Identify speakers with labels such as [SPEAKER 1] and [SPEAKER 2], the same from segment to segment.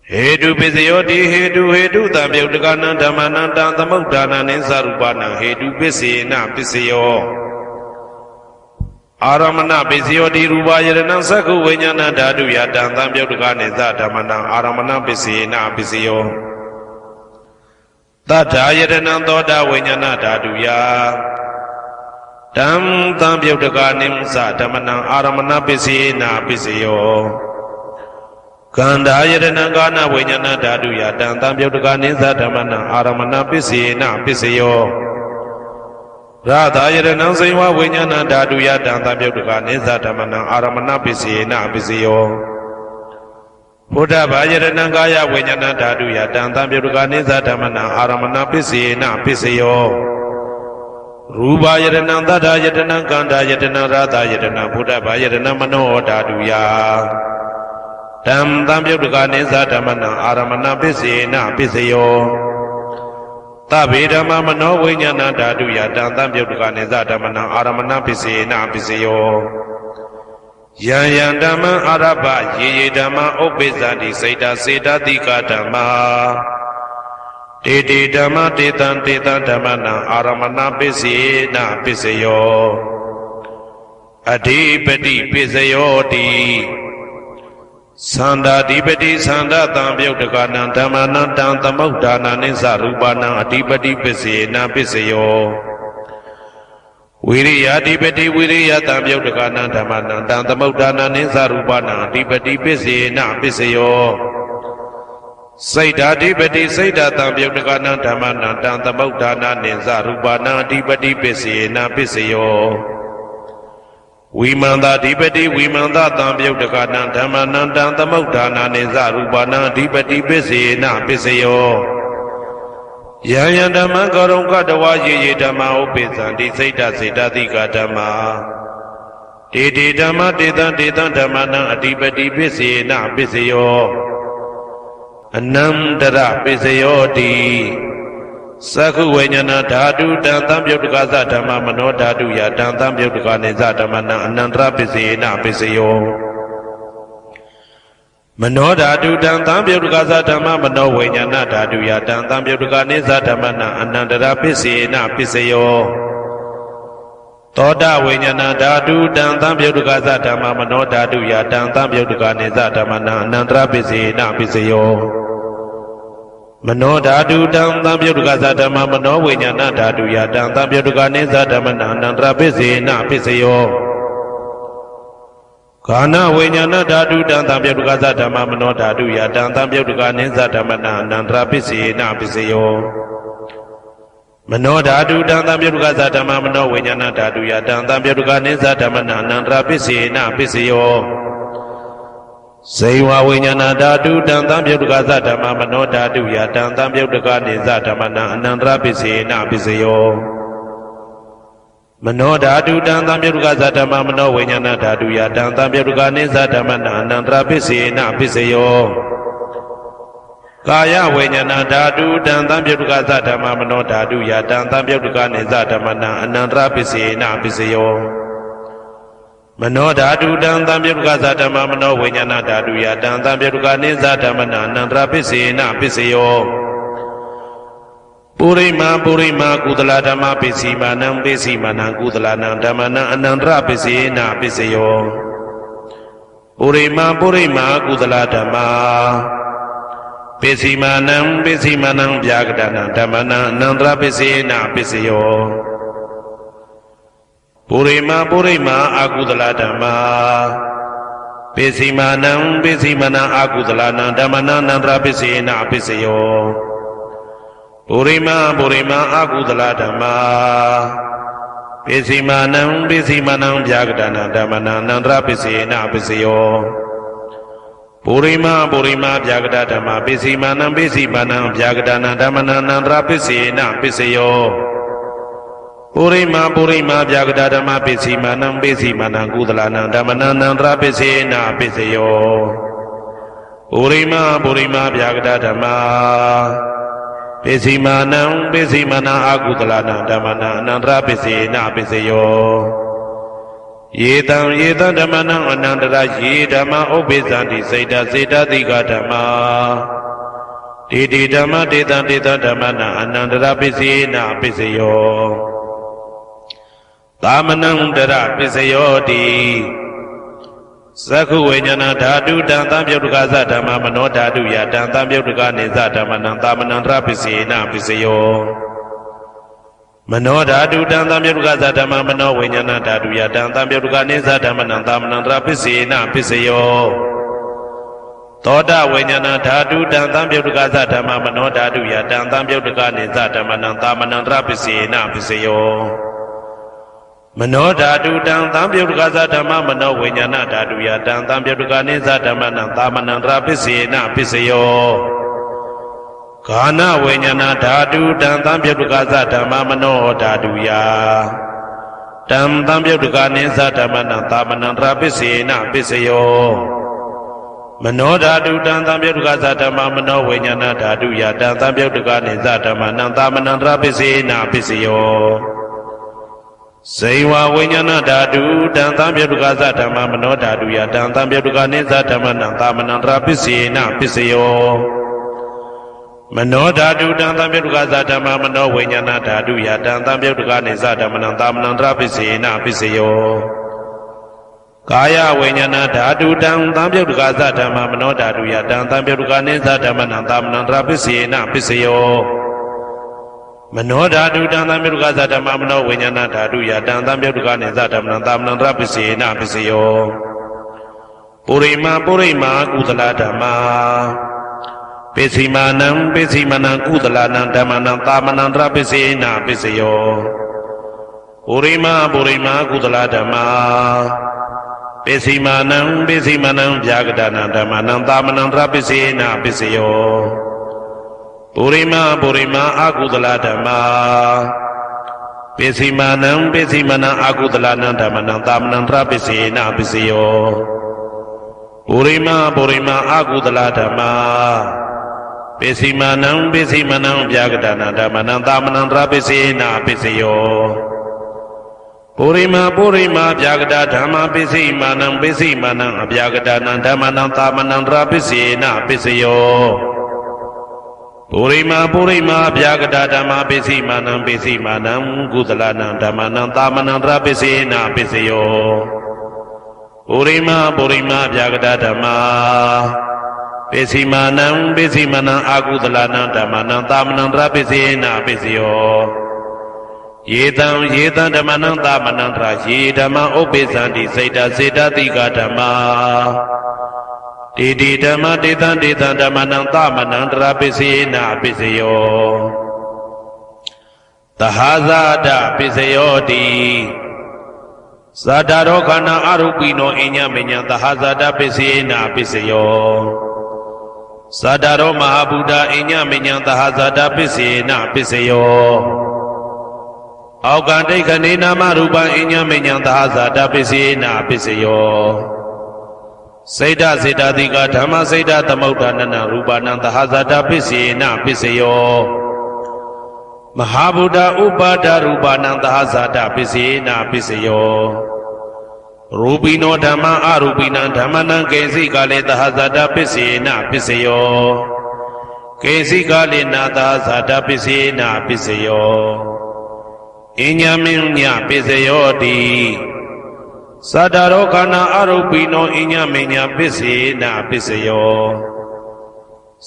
[SPEAKER 1] Hedu Pisayoti Hedu Tabyutakana Dhamananta Tamudana Ninsarupana Hedu Pisina Pisayo Aramana Pisayoti Rubayana Saku Vinyana Dadu Yatan Tabyutakani Zatamana Aramana Pisina Pisayo Tata Yadana Toda Vinyana Dadu Ya Tam Tabyutakani Zatamana Aramana Pisina Pisayo Kanda Yadana Gana Vinyana Dadu Yatan Tabyutakani Zatamana Aramana Pisina Pisayo Radha Yadana Saiva Vinyana Dadu Yatan Tabyutakani Zatamana Aramana Pisina Pisayo Buddha Yadana Gaya Vinyana Dadu Yatan Tabyutakani Zatamana Aramana Pisina Pisayo Ruba Yadana Dada Yadana Kanda Yadana Radha Yadana Buddha Yadana Mano Dadu Ya Tam Tabyutakani Zatamana Aramana Pisina Pisayo Tabidama Mano Vinyana Dadu Yatan Tabyutakani Zatamana Aramana Pisina Pisayo Yan Dhamma Araba Ye Dhamma Obezadi Saita Seta Dika Dhamma Titi Dhamma Titan Dhamana Aramana Pisina Pisayo Adipati Pisayo Di Sanda Dipati Sanda Tabyutakana Dhamana Tamudana Ninsarupana Adipati Pisina Pisayo Viriya Dipati Viriya Tabyutakana Dhamana Tamudana Ninsarupana Adipati Pisina Pisayo Saita Dipati Saita Tabyutakana Dhamana Tamudana Ninsarupana Adipati Pisina Pisayo Vimanda Dipati Vimanda Tabyutakana Dhamana Tamudana Ninsarupana Adipati Pisina Pisayo Yaya Dhamma Karunka Dawa Ye Dhamma Upezandi Saita Saita Dika Dhamma Titi Dhamma Titan Dhamana Adipati Pisina Pisayo Anandara Pisayo Di Saku Vinyana Dhatu Tabyutakasa Dhamma Mano Dhatu Yatan Tabyutakani Zatamana Anandra Pisina Pisayo Mano Dhatu Tabyutakasa Dhamma Mano Vinyana Dhatu Yatan Tabyutakani Zatamana Anandra Pisina Pisayo Toda Vinyana Dhatu Tabyutakasa Dhamma Mano Dhatu Yatan Tabyutakani Zatamana Anandra Pisina Pisayo Mano Dhatu Tabyutakasa Dhamma Mano Vinyana Dhatu Yatan Tabyutakani Zatamana Anandra Pisina Pisayo Kana Vinyana Dhatu Tabyutakasa Dhamma Mano Dhatu Yatan Tabyutakani Zatamana Anandra Pisina Pisayo Mano Dhatu Tabyutakasa Dhamma Mano Vinyana Dhatu Yatan Tabyutakani Zatamana Anandra Pisina Pisayo Saiva Vinyana Dhatu Tabyutakasa Dhamma Mano Dhatu Yatan Tabyutakani Zatamana Anandra Pisina Pisayo Mano Dhatu Tabyutakasa Dhamma Mano Vinyana Dhatu Yatan Tabyutakani Zatamana Anandra Pisina Pisayo Kaya Vinyana Dhatu Tabyutakasa Dhamma Mano Dhatu Yatan Tabyutakani Zatamana Anandra Pisina Pisayo Mano Dhatu Tabyutakasa Dhamma Mano Vinyana Dhatu Yatan Tabyutakani Zatamana Anandra Pisina Pisayo Purima Kudala Dhamma Pisimanam Pisimanam Kudalanam Dhammana Anandra Pisina Pisayo Purima Kudala Dhamma Pisimanam Vyagadana Dhammana Anandra Pisina Pisayo Purima Akudala Dhamma Pisimanam Akudalana Dhammana Anandra Pisina Pisayo Purima Akudala Dhamma Pisimanam Vyagadana Dhammana Anandra Pisina Pisayo Purima Vyagada Dhamma Pisimanam Vyagadana Dhammana Anandra Pisina Pisayo Purima Vyagada Dhamma Pisimanam Kudalanam Dhammana Anandra Pisina Pisayo Purima Vyagada Dhamma Pisimanam Akudalanam Dhammana Anandra Pisina Pisayo Yetam Dhammana Anandra Ye Dhamma Obezandi Saita Dika Dhamma တေတိဓမ္မတေတံတေတဓမ္မနာအနန္တရပစ္စယေနပစ္စယောသာမနံတရပစ္စယောတိသက္ခုဝိညာဏဓာတုတံသံပြုတ်တကသဓမ္မမနောဓာတုယတံသံပြုတ်တကနေသဓမ္မနံသာမနံတရပစ္စယေနပစ္စယောမနောဓာတုတံသံပြုတ်တကသဓမ္မမနောဝိညာဏဓာတုယတံသံပြုတ်တကနေသဓမ္မနံသာမနံတရပစ္စယေနပစ္စယောသောတဝိညာဏဓာတုတံသံပြုတ်တကသဓမ္မမနောဓာတုယတံသံပြုတ်တကနေသဓမ္မနံသာမနံတရပစ္စယေနပစ္စယောမနောဓာတုတံသံပြုတ်တကသဓမ္မမနောဝိညာဏဓာတုယတံသံပြုတ်တကနေသဓမ္မနံသာမနံတရပစ္စယေနပစ္စယောဂာနဝိညာဏဓာတုတံသံပြုတ်တကသဓမ္မမနောဓာတုယတံသံပြုတ်တကနေသဓမ္မနံသာမနံတရပစ္စယေနပစ္စယောမနောဓာတုတံသံပြုတ်တကသဓမ္မမနောဝိညာဏဓာတုယတံသံပြုတ်တကနေသဓမ္မနံသာမနံတရပစ္စယေနပစ္စယောဇေဝဝိညာဏဓာတုတံသံပြုတ်တကသဓမ္မမနောဓာတုယတံသံပြုတ်တကနေသဓမ္မနံသာမနံတရပစ္စယေနပစ္စယောမနောဓာတုတံသံပြုတ်တကသဓမ္မမနောဝိညာဏဓာတုယတံသံပြုတ်တကနေသဓမ္မနံသာမနံတရပစ္စယေနပစ္စယောကာယဝိညာဏဓာတုတံသံပြုတ်တကသဓမ္မမနောဓာတုယတံသံပြုတ်တကနေသဓမ္မနံသာမနံတရပစ္စယေနပစ္စယောမနောဓာတုတံသံပြုတ်တကသဓမ္မမနောဝိညာဏဓာတုယတံသံပြုတ်တကနေသဓမ္မနံသာမနံတရပစ္စယေနပစ္စယောပုရိမာကုသလဓမ္မာပိစိမာနံပိစိမနံကုသလနံဓမ္မနံသာမနံတရပစ္စယေနပစ္စယောပုရိမာကုသလဓမ္မာပိစိမာနံဗျာဂဒနာဓမ္မနံသာမနံတရပစ္စယေနပစ္စယောပုရိမာအာကုသလဓမ္မာပိစိမာနံအာကုသလနံဓမ္မနံသာမနံတရပစ္စယေနပစ္စယောပုရိမာအာကုသလဓမ္မာပိစိမာနံဗျာဂဒနာဓမ္မနံသာမနံတရပစ္စယေနပစ္စယောပုရိမာဗျာဂဒဓမ္မာပိစိမာနံအဗျာဂဒနာဓမ္မနံသာမနံတရပစ္စယေနပစ္စယောပုရိမာဗျာဂဒဓမ္မာပိစိမာနံကုသလနံဓမ္မနံသာမနံတရပစ္စယေနပစ္စယောပုရိမာဗျာဂဒဓမ္မာပိစိမာနံအာကုသလနံဓမ္မနံသာမနံတရပစ္စယေနပစ္စယောယေတံဓမ္မနံသာမနံတရယေဓမ္မဥပ္ပိသန္တိစေတတိကဓမ္မာတေတိဓမ္မတေတံဓမ္မနံသာမနံတရပစ္စယေနပစ္စယောသဟဇာတပစ္စယောတိသတ္တရောခန္ဓာအရုပိနောအညမညံသဟဇာတပစ္စယေနပစ္စယောသတ္တရောမဟာဗုဒ္ဓအညမညံသဟဇာတပစ္စယေနပစ္စယောအောက်ကဒိဋ္ဌနေနာမရူပံအညမညံသဟဇာတပစ္စယေနပစ္စယောစေတတိကဓမ္မစေတသမုဋ္ဌာနနရူပနံသဟဇာတပစ္စယေနပစ္စယောမဟာဗုဒ္ဓဥပါဒရူပနံသဟဇာတပစ္စယေနပစ္စယောရူပိနောဓမ္မအရူပိနံဓမ္မနံကေစိကာလေသဟဇာတပစ္စယေနပစ္စယောကေစိကာလေနာသဟဇာတပစ္စယေနပစ္စယောအညမညပစ္စယောတိသတ္တရောခန္ဓာအရုပိနောအညမညပစ္စယေနပစ္စယော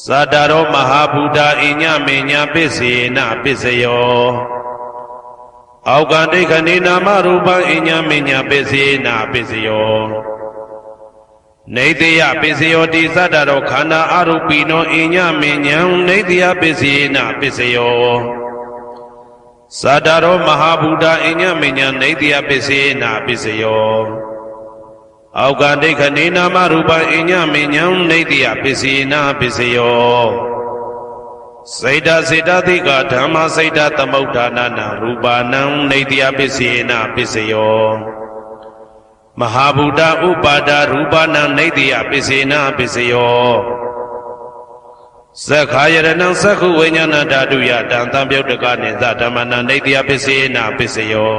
[SPEAKER 1] သတ္တရောမဟာဗုဒ္ဓအညမညပစ္စယေနပစ္စယောအောက်ကဒိဋ္ဌနေနာမရူပံအညမညပစ္စယေနပစ္စယောနေတိယပစ္စယောတိသတ္တရောခန္ဓာအရုပိနောအညမညံနေတိယပစ္စယေနပစ္စယောသတ္တရောမဟာဗုဒ္ဓအညမညံနေတိယပစ္စယေနပစ္စယောအောက်ကဒိဋ္ဌနေနာမရူပံအညမညံနေတိယပစ္စယေနပစ္စယောစေတသိကဓမ္မစေတသမုဋ္ဌာနနရူပနံနေတိယပစ္စယေနပစ္စယောမဟာဗုဒ္ဓဥပါဒရူပနံနေတိယပစ္စယေနပစ္စယောသက္ခာယရဏံသက္ခုဝိညာဏဓာတုယတံသံပြုတ်တကနေသဓမ္မနံနေတိယပစ္စယေနပစ္စယော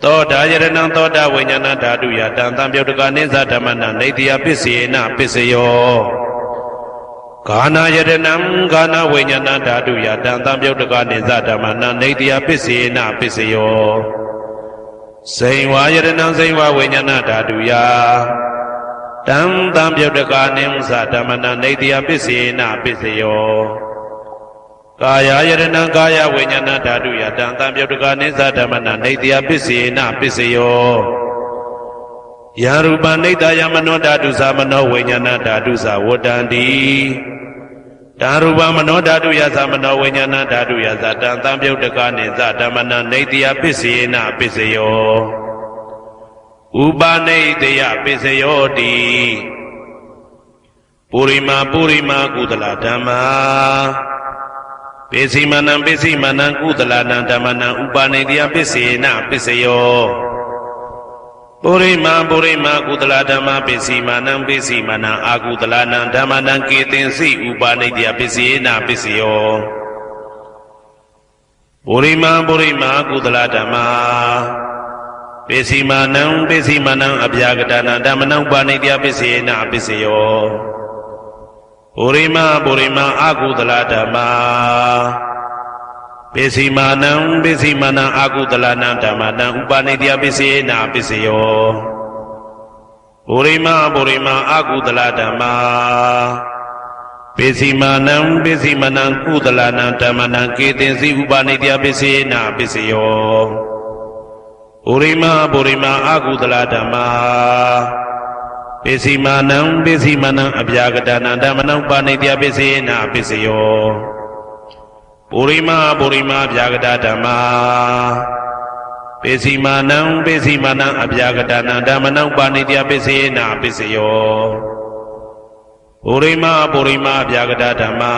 [SPEAKER 1] သောတာယရဏံသောတာဝိညာဏဓာတုယတံသံပြုတ်တကနေသဓမ္မနံနေတိယပစ္စယေနပစ္စယော Gana Yadanam Gana Vinyana Dadu Yatan Tamyotaka Nizadamana Nadia Pisina Pisayo Saywa Yadanam Saywa Vinyana Daduya Tam Tamyotaka Nimsadamana Nadia Pisina Pisayo Kaya Yadanam Kaya Vinyana Dadu Yatan Tamyotaka Nizadamana Nadia Pisina Pisayo Yaruba Nida Yamano Dadu Samano Vinyana Dadu Sawadandi Daruba Mano Dadu Yazamano Vinyana Dadu Yazatan Tamyotaka Nizadamana Nadia Pisina Pisayo Uba Nadia Pisayo Di Purima Purima Kudala Dhamma Pisimanam Pisimanam Kudala Dhamma Uba Nadia Pisina Pisayo Purima Purima Kudala Dhamma Pisimanam Pisimanam Akudala Dhamma Ketinsi Uba Nadia Pisina Pisayo Purima Purima Kudala Dhamma Pisimanam Pisimanam Abhyagadana Dhamma Uba Nadia Pisina Pisayo Purima Purima Akudala Dhamma Pisimanam Pisimanam Akudala Dhamma Uba Nadia Pisina Pisayo Purima Purima Akudala Dhamma Pisimanam Pisimanam Kudala Dhamma Ketinsi Uba Nadia Pisina Pisayo Purima Purima Akudala Dhamma Pisimanam Pisimanam Abhyagadana Dhamma Uba Nadia Pisina Pisayo Purima Purima Abhyagada Dhamma Pisimanam Pisimanam Abhyagadana Dhamma Uba Nadia Pisina Pisayo Purima Purima Abhyagada Dhamma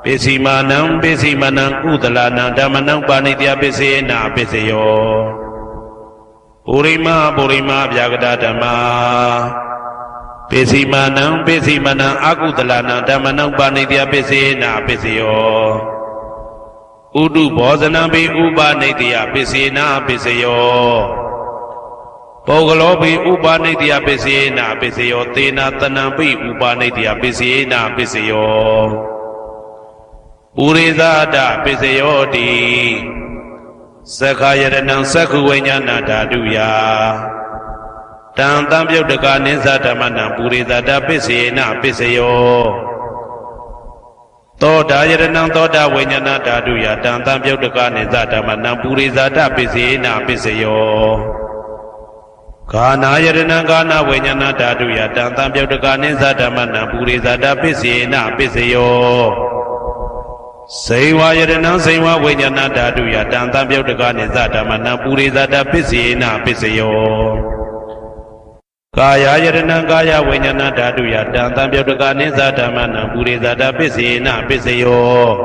[SPEAKER 1] Pisimanam Pisimanam Kudala Dhamma Uba Nadia Pisina Pisayo Purima Purima Abhyagada Dhamma Pisimanam Pisimanam Akudala Dhamma Uba Nadia Pisina Pisayo Udu Bhozanam Uba Nadia Pisina Pisayo Pogalobi Uba Nadia Pisina Pisayo Tena Tanambi Uba Nadia Pisina Pisayo Purizada Pisayo Di Sakhayaranam Sakhuvinyana Daduya Tam Tamyotaka Nizadamana Purizada Pisina Pisayo Toda Yadanam Toda Vinyana Daduya Tam Tamyotaka Nizadamana Purizada Pisina Pisayo Kana Yadanam Kana Vinyana Daduya Tam Tamyotaka Nizadamana Purizada Pisina Pisayo Saywa Yadanam Saywa Vinyana Daduya Tam Tamyotaka Nizadamana Purizada Pisina Pisayo Kaya Yadanam Kaya Vinyana Daduya Tam Tamyotaka Nizadamana Purizada Pisina Pisayo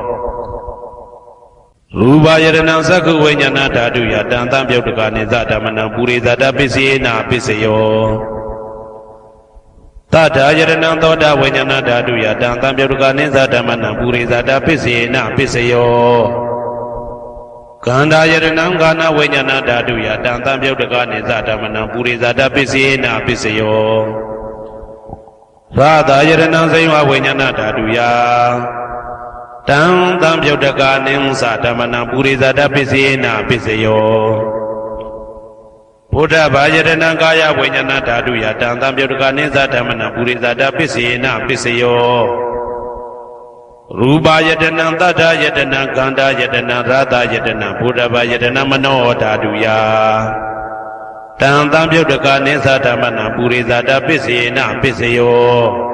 [SPEAKER 1] Ruba Yadanam Sakhu Vinyana Daduya Tam Tamyotaka Nizadamana Purizada Pisina Pisayo Tata Yadanam Toda Vinyana Daduya Tam Tamyotaka Nizadamana Purizada Pisina Pisayo Kanda Yadanam Gana Vinyana Daduya Tam Tamyotaka Nizadamana Purizada Pisina Pisayo Radha Yadanam Saywa Vinyana Daduya Tam Tamyotaka Nizadamana Purizada Pisina Pisayo Buddha Yadanam Kaya Vinyana Daduya Tam Tamyotaka Nizadamana Purizada Pisina Pisayo Ruba Yadanam Tata Yadanam Kanda Yadanam Radha Yadanam Buddha Yadanam Mano Daduya Tam Tamyotaka Nizadamana Purizada Pisina Pisayo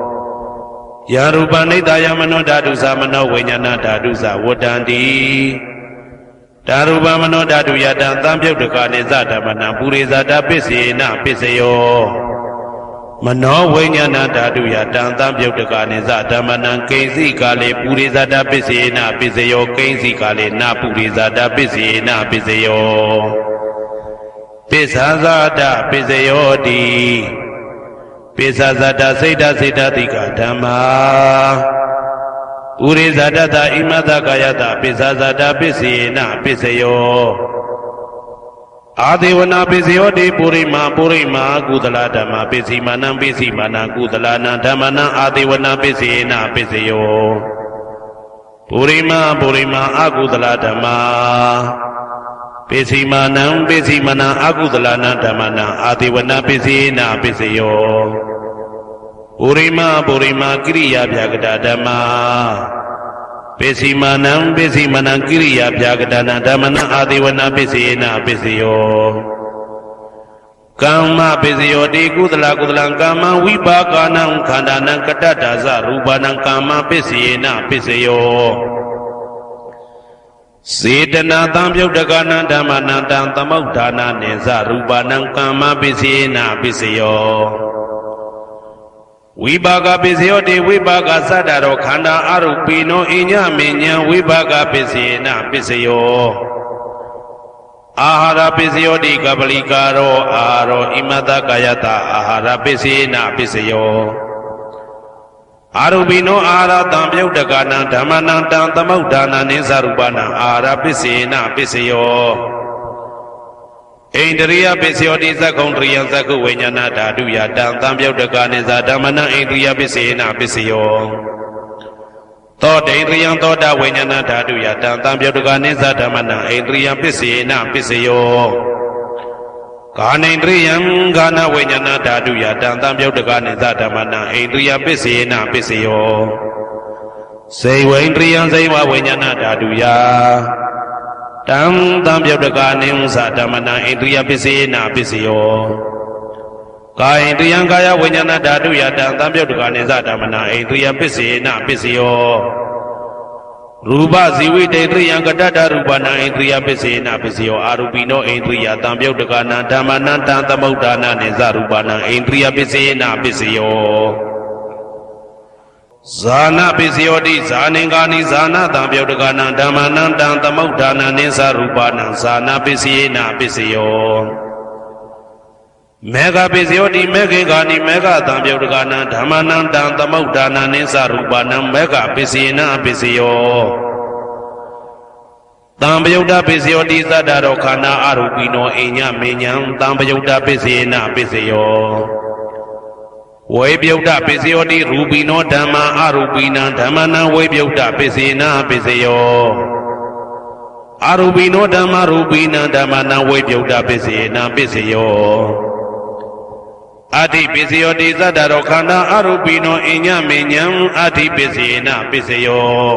[SPEAKER 1] Yaruba Nida Yamano Dadu Samano Vinyana Dadu Sawadandi Daruba Mano Daduya Tam Tamyotaka Nizadamana Purizada Pisina Pisayo Mano Vinyana Daduya Tam Tamyotaka Nizadamana Kaisi Kale Purizada Pisina Pisayo Kaisi Kale Na Purizada Pisina Pisayo Pisazada Pisayo Di Pisazada Seda Seda Dika Dhamma Purizada Da Imada Kayata Pisazada Pisina Pisayo အာဒေဝနာပိစယောတိပုရိမာကုသလဓမ္မပိစီမာနံကုသလနာဓမ္မနံအာဒေဝနာပိစေနပိစယောပုရိမာအကုသလဓမ္မပိစီမာနံအကုသလနာဓမ္မနံအာဒေဝနာပိစေနပိစယောပုရိမာကိရိယာဗျာကတာဓမ္မပိစီမာနံကိရိယာဗျာကတာနာဓမ္မနံအာဒေဝနာပိစေနပိစယောကမ္မပိစယောတိကုသလကမ္မဝိပါကနံခန္ဓာနံကတ္တဒါဇရူပနံကမ္မပိစေနပိစယောစေတနာတံပြုတ်တကနံဓမ္မနံတံသမုဋ္ဌာနာနိဇရူပနံကမ္မပိစေနပိစယောဝိပါကပိစယောတိဝိပါကသတ္တရောခန္ဓာအရုပိနောအညမေညံဝိပါကပိစေနပိစယောအာဟာရပိစယောတိကပလိကာရောအာရောဣမတကာယတအာဟာရပိစေနပိစယောအာရုပိနောအာဟာရတံပြုတ်တကနံဓမ္မနံတံသမုဋ္ဌာနာနိသရူပနံအာဟာရပိစေနပိစယောဣန္ဒရိယပိစယောတိသက္ကုံတရိယသက္ကုဝိညာဏဓာတုယတံသံပြုတ်တကနိသဓမ္မနံဣန္ဒရိယပိစေနပိစယောသောတေန္ဒရိယသောတာဝိညာဏဓာတုယတံသံပြုတ်တကနိသဓမ္မနံဣန္ဒရိယပိစေနပိစယောကာနိန္ဒရိယံဂာနဝိညာဏဓာတုယတံသံပြုတ်တကနိသဓမ္မနံဣန္ဒရိယပိစေနပိစယောစေဝိန္ဒရိယံစေဝဝိညာဏဓာတုယတံသံပြုတ်တကနိသဓမ္မနံဣန္ဒရိယပိစေနပိစယောကာယန္တယံကာယဝိညာဏဓာတုယတံသံပြုတ်တကနိသဓမ္မနံဣန္ဒရိယပိစေနပိစယောရူပဇီဝိတေတရိယံကတ္တရူပနံဣန္ဒရိယပိစေနပိစယောအာရူပိနောဣန္ဒရိယတံပြုတ်တကနံဓမ္မနံတံသမုဋ္ဌာနာနိသရူပနံဣန္ဒရိယပိစေနပိစယောဇာနာပိစယောတိဇာနင်္ဂာနိဇာနာတံပြုတ်တကနံဓမ္မနံတံသမုဋ္ဌာနာနိသရူပနံဇာနာပိစေနပိစယောမေဃပိစယောတိမေခေဂာနိမေဃတံပြုတ်တကနံဓမ္မနံတံသမုဋ္ဌာနာနိသရူပနံမေဃပိစေနပိစယောတံပယုတ်တပိစယောတိသတ္တရောခန္ဓာအရူပိနောအိညမေညံတံပယုတ်တပိစေနပိစယောဝေပယုတ်တပိစယောတိရူပိနောဓမ္မာအရူပိနံဓမ္မနံဝေပယုတ်တပိစေနပိစယောအရူပိနောဓမ္မာရူပိနံဓမ္မနံဝေပယုတ်တပိစေနပိစယောအဋ္ဌိပိစယောတိသတ္တရောခန္ဓာအရူပိနောအိညမေညံအဋ္ဌိပိစေနပိစယော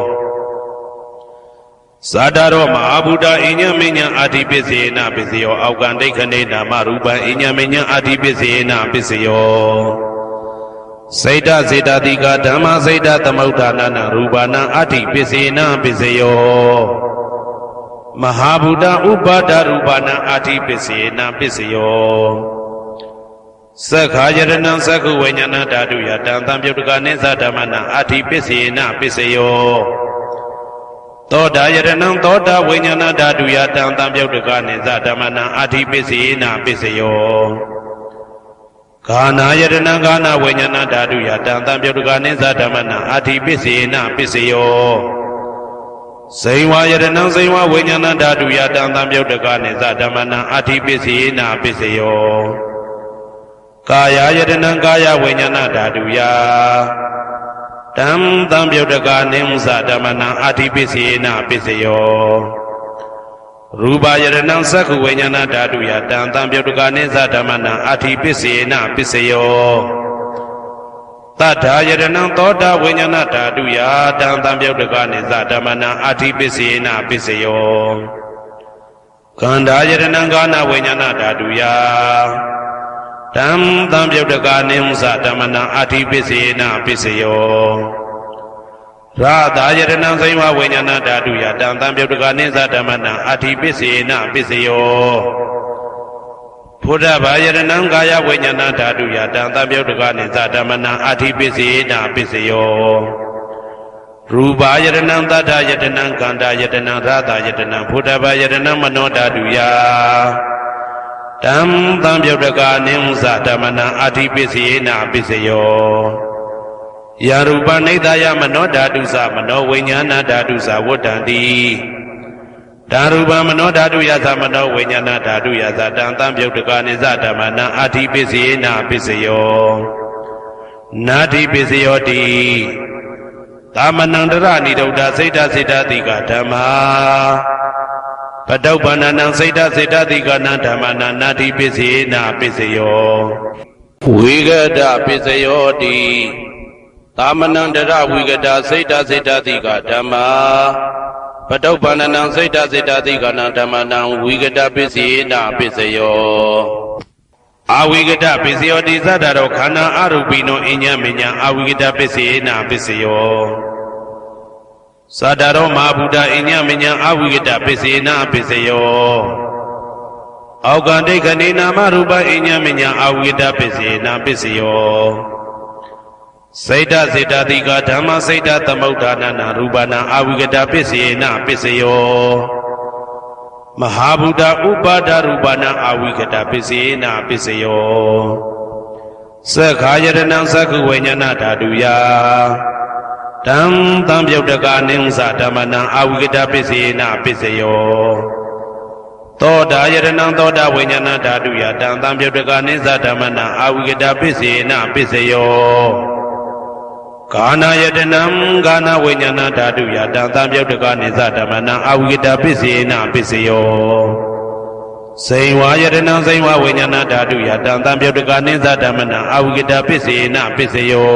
[SPEAKER 1] ဇာတာရောမဟာဗုဒ္ဓအိညမေညံအဋ္ဌိပိစေနပိစယောအောက်ကံဒိဋ္ဌနေနာမရူပံအိညမေညံအဋ္ဌိပိစေနပိစယောစေတစေတတိကဓမ္မစေတသမုဋ္ဌာနာနရူပနံအဋ္ဌိပိစေနပိစယောမဟာဗုဒ္ဓဥပါဒရူပနံအဋ္ဌိပိစေနပိစယောသက္ခာယရဏံသက္ခုဝိညာဏဓာတုယတံသံပြုတ်တကနိသဓမ္မနံအဋ္ဌိပိစေနပိစယောသောတာယရဏံသောတာဝိညာဏဓာတုယတံသံပြုတ်တကနိသဓမ္မနံအဋ္ဌိပိစေနပိစယောဂာနာယရဏံဂာနဝိညာဏဓာတုယတံသံပြုတ်တကနိသဓမ္မနံအဋ္ဌိပိစေနပိစယောဇိဝယရဏံဇိဝဝိညာဏဓာတုယတံသံပြုတ်တကနိသဓမ္မနံအဋ္ဌိပိစေနပိစယောကာယယတနံကာယဝိညာဏဓာတုယတံသံပြုတ်တကနိသဓမ္မနံအဋ္ဌိပိစေနပိစယောရူပယတနံသက္ခုဝိညာဏဓာတုယတံသံပြုတ်တကနိသဓမ္မနံအဋ္ဌိပိစေနပိစယောတတ္ထာယတနံသောတာဝိညာဏဓာတုယတံသံပြုတ်တကနိသဓမ္မနံအဋ္ဌိပိစေနပိစယောခန္ဓာယတနံဂာနဝိညာဏဓာတုယတံသံပြုတ်တကနိသဓမ္မနံအဋ္ဌိပိစေနပိစယောရာသာယတနံဇိဝဝိညာဏဓာတုယတံသံပြုတ်တကနိသဓမ္မနံအဋ္ဌိပိစေနပိစယောဘုဒ္ဓဘာယတနံကာယဝိညာဏဓာတုယတံသံပြုတ်တကနိသဓမ္မနံအဋ္ဌိပိစေနပိစယောရူပယတနံသတ္တယတနံကန္တာယတနံရာသာယတနံဘုဒ္ဓဘာယတနံမနောဓာတုယတံသံပြုတ်တကနိသဓမ္မနံအဋ္ဌိပိစေနပိစယောယရူပနိဒာယမနောဓာတုသမနောဝိညာဏဓာတုသဝတ္တန္တိ ဓာရူပမနောဓာတုယသမနောဝိညာဏဓာတုယသတံသံပြုတ်တကနိစ္စဓမ္မနံအာတိပစ္စယေနပစ္စယောနာတိပစ္စယောတိသာမဏံတရဏိဒုဒ္ဓစိတ်တစေတတိကဓမ္မာပတုပ္ပန္နံစိတ်တစေတတိကနံဓမ္မနံနာတိပစ္စယေနပစ္စယောဝိဂဒပစ္စယောတိသာမဏံတရဝိဂဒစိတ်တစေတတိကဓမ္မာပတုပ္ပန္နံစိတ်တစေတတိကနံဓမ္မနံဝိဂဒပစ္စယေနပစ္စယောအာဝိကတပစ္စယောတိသတ္တရောခန္ဓာအရူပိနောအညမညအာဝိကတပစ္စယေနပစ္စယောသတ္တရောမဟာဗုဒ္ဓအညမညအာဝိကတပစ္စယေနပစ္စယောအောက်ကဒိဋ္ဌနေနာမရူပအညမညအာဝိကတပစ္စယေနပစ္စယောစိတ်တစေတတိကဓမ္မစိတ်တသမုဋ္ဌာနာရူပနာအာဝိကတပစ္စယေနပစ္စယောမဟာဗုဒ္ဓဥပါဒရူပနာအာဝိကတပစ္စယေနပစ္စယောသက္ခာယတနံသက္ခုဝိညာဏဓာတုယတံသံပြုတ်တကအနိစ္စဓမ္မနံအာဝိကတပစ္စယေနပစ္စယောသောတာယတနံသောတာဝိညာဏဓာတုယတံသံပြုတ်တကအနိစ္စဓမ္မနံအာဝိကတပစ္စယေနပစ္စယောကာနာယတနံကာနာဝိညာဏဓာတုယတံသံပြုတ်တကနိစ္စဓမ္မနံအာဝိကတပစ္စယေနပစ္စယောစိန်ဝါယတနံစိန်ဝဝိညာဏဓာတုယတံသံပြုတ်တကနိစ္စဓမ္မနံအာဝိကတပစ္စယေနပစ္စယော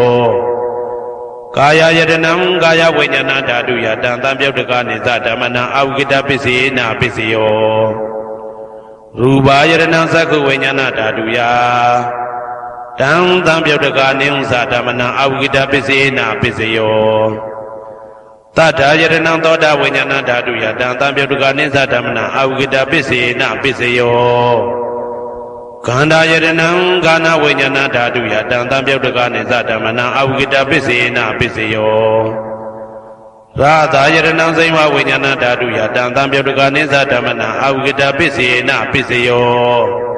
[SPEAKER 1] ကာယယတနံကာယဝိညာဏဓာတုယတံသံပြုတ်တကနိစ္စဓမ္မနံအာဝိကတပစ္စယေနပစ္စယောရူပယတနံသက္ခုဝိညာဏဓာတုယတံသံပြုတ်တကနိစ္စဓမ္မနံအာဝိကတပစ္စယေနပစ္စယောတတ္ထာယတနံသောတာဝိညာဏဓာတုယတံသံပြုတ်တကနိစ္စဓမ္မနံအာဝိကတပစ္စယေနပစ္စယောခန္ဓာယတနံကာနဝိညာဏဓာတုယတံသံပြုတ်တကနိစ္စဓမ္မနံအာဝိကတပစ္စယေနပစ္စယောရာသာယတနံစိမဝိညာဏဓာတုယတံသံပြုတ်တကနိစ္စဓမ္မနံအာဝိကတပစ္စယေနပစ္စယော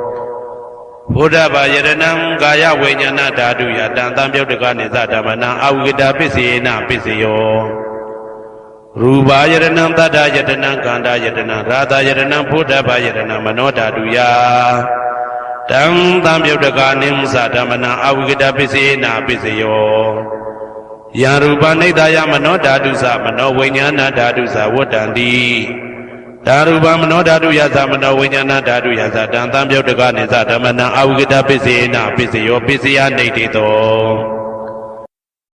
[SPEAKER 1] ဘုဒ္ဓဘာယတနံကာယဝိညာဏဓာတုယတံသံပြုတ်တကနိစ္စဓမ္မနံအာဝိကတပစ္စယေနပစ္စယောရူပယတနံတတ္တယတနံခန္ဓာယတနံရာသယတနံဘုဒ္ဓဘာယတနံမနောဓာတုယတံသံပြုတ်တကနိစ္စဓမ္မနံအာဝိကတပစ္စယေနပစ္စယောယံရူပနိဒာယမနောဓာတုသမနောဝိညာဏဓာတုသဝတ္တန္တိဓာရူပမနောဓာတုယသမနောဝိညာဏဓာတုယသတံသံပြုတ်တကနိစ္စဓမ္မနံအာဝိကတပစ္စယေနပစ္စယောပစ္စယနိဋ္ဌိတော